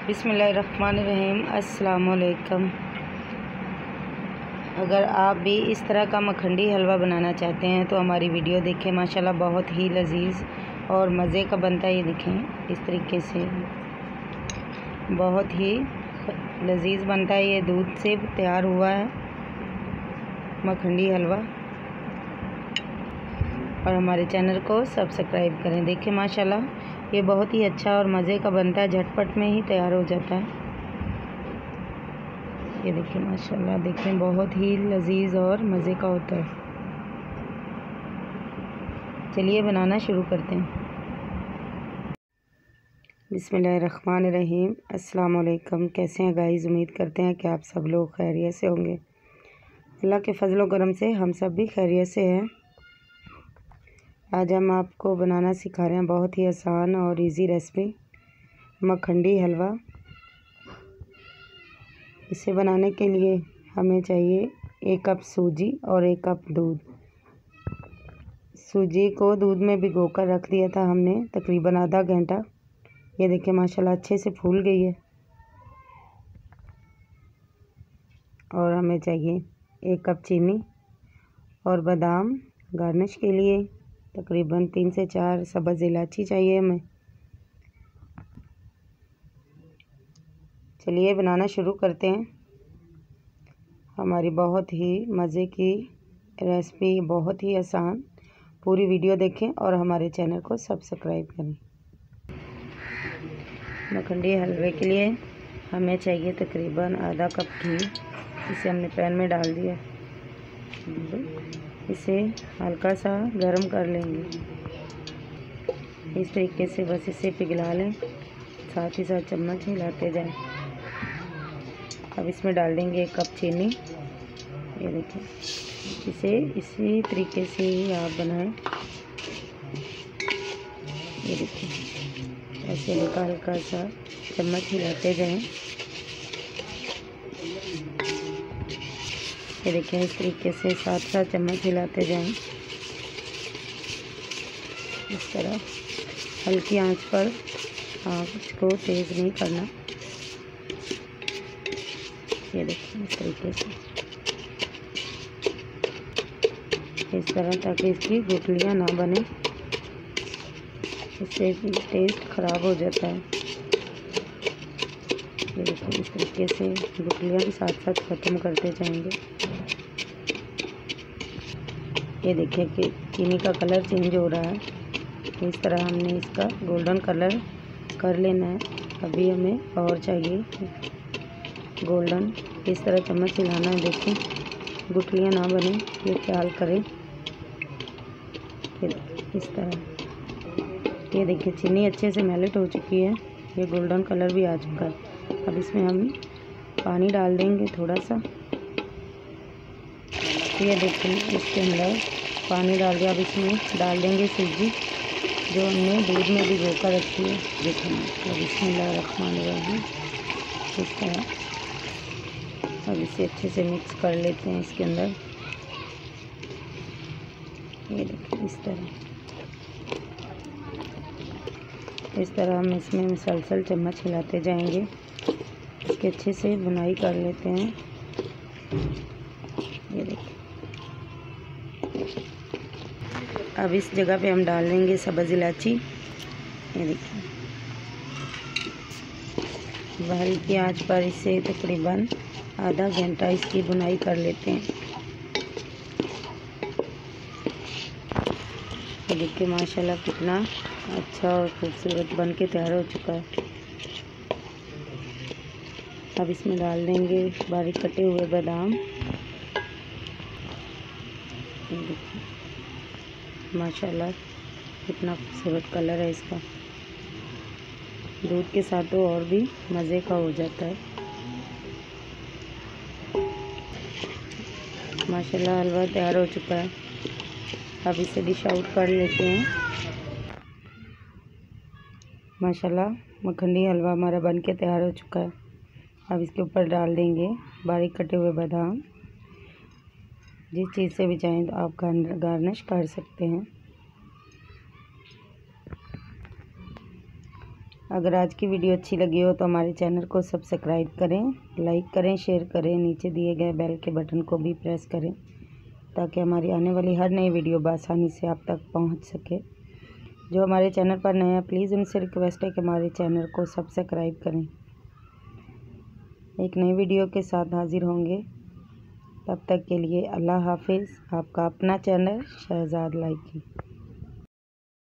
बिस्मिल्लाहिर्रहमानिर्रहीम। अस्सलाम वालेकुम। अगर आप भी इस तरह का मखंडी हलवा बनाना चाहते हैं तो हमारी वीडियो देखें। माशाल्लाह बहुत ही लजीज और मज़े का बनता है। ये देखें इस तरीके से बहुत ही लजीज बनता है। ये दूध से तैयार हुआ है मखंडी हलवा। और हमारे चैनल को सब्सक्राइब करें। देखें माशाल्लाह ये बहुत ही अच्छा और मज़े का बनता है, झटपट में ही तैयार हो जाता है। ये देखिए माशाल्लाह, देखें बहुत ही लजीज और मज़े का होता है। चलिए बनाना शुरू करते हैं। बिस्मिल्लाहिर्रहमानिर्रहीम। अस्सलाम वालेकुम। कैसे हैं गाइस? उम्मीद करते हैं कि आप सब लोग खैरियत से होंगे। अल्लाह के फजल व करम से हम सब भी खैरियत से हैं। आज हम आपको बनाना सिखा रहे हैं बहुत ही आसान और इजी रेसिपी, मखंडी हलवा। इसे बनाने के लिए हमें चाहिए 1 कप सूजी और 1 कप दूध। सूजी को दूध में भिगोकर रख दिया था हमने तकरीबन आधा घंटा। ये देखिए माशाल्लाह अच्छे से फूल गई है। और हमें चाहिए 1 कप चीनी और बादाम गार्निश के लिए तकरीबन 3 से 4 सब्ज़ इलायची चाहिए हमें। चलिए बनाना शुरू करते हैं। हमारी बहुत ही मज़े की रेसिपी, बहुत ही आसान। पूरी वीडियो देखें और हमारे चैनल को सब्सक्राइब करें। मखंडी हलवे के लिए हमें चाहिए तकरीबन आधा कप घी। इसे हमने पैन में डाल दिया। इसे हल्का सा गर्म कर लेंगे। इस तरीके से बस इसे पिघला लें, साथ ही साथ चम्मच हिलाते जाएं। अब इसमें डाल देंगे 1 कप चीनी। ये देखिए, इसे इसी तरीके से ही आप बनाएं। ये देखिए ऐसे हल्का हल्का सा चम्मच हिलाते जाएं। ये देखिए इस तरीके से साथ साथ चम्मच हिलाते जाएं। इस तरह हल्की आंच पर, आंच को तेज़ नहीं करना। ये देखिए इस तरीके से, इस तरह, ताकि इसकी गुठलियाँ ना बने। इससे टेस्ट ख़राब हो जाता है। ये देखिए इस तरीके से गुठलियाँ भी साथ साथ ख़त्म करते जाएंगे। ये देखिए कि चीनी का कलर चेंज हो रहा है। इस तरह हमने इसका गोल्डन कलर कर लेना है। अभी हमें और चाहिए गोल्डन। इस तरह चम्मच हिलाना है। देखें गुठलियाँ ना बने, ये ख्याल करें। इस तरह ये देखिए चीनी अच्छे से मेल्ट हो चुकी है। ये गोल्डन कलर भी आ चुका है। अब इसमें हम पानी डाल देंगे थोड़ा सा। ये देखिए इसके अंदर पानी डाल दिया। अब इसमें डाल देंगे सूजी जो हमने दूध में भिगो कर रखी है। देखिए अब बिस्मिल्लाहिर्रहमानिर्रहीम इस तरह। अब इसे अच्छे से मिक्स कर लेते हैं इसके अंदर। ये देखिए इस तरह हम इसमें मुसलसल चम्मच हिलाते जाएंगे। इसके अच्छे से बुनाई कर लेते हैं। ये देखिए अब इस जगह पे हम डाल देंगे सब्ज़ इलायची। ये देखिए हल्की आंच पर इसे तकरीबन आधा घंटा इसकी बुनाई कर लेते हैं। ये देखिए माशाल्लाह कितना अच्छा और खूबसूरत बन के तैयार हो चुका है। अब इसमें डाल देंगे बारीक कटे हुए बादाम। ये देखिए माशाल्लाह कितना खूबसूरत कलर है इसका। दूध के साथ तो और भी मज़े का हो जाता है। माशाल्लाह हलवा तैयार हो चुका है। अब इसे डिश आउट कर लेते हैं। माशाल्लाह मखंडी हलवा हमारा बन के तैयार हो चुका है। अब इसके ऊपर डाल देंगे बारीक कटे हुए बादाम। जिस चीज़ से भी चाहें तो आप गार्निश कर सकते हैं। अगर आज की वीडियो अच्छी लगी हो तो हमारे चैनल को सब्सक्राइब करें, लाइक करें, शेयर करें, नीचे दिए गए बेल के बटन को भी प्रेस करें ताकि हमारी आने वाली हर नई वीडियो बआसानी से आप तक पहुंच सके। जो हमारे चैनल पर नए हैं प्लीज़ उनसे रिक्वेस्ट है कि हमारे चैनल को सब्सक्राइब करें। एक नई वीडियो के साथ हाजिर होंगे, तब तक के लिए अल्लाह हाफिज़। आपका अपना चैनल शहजाद लाइकी।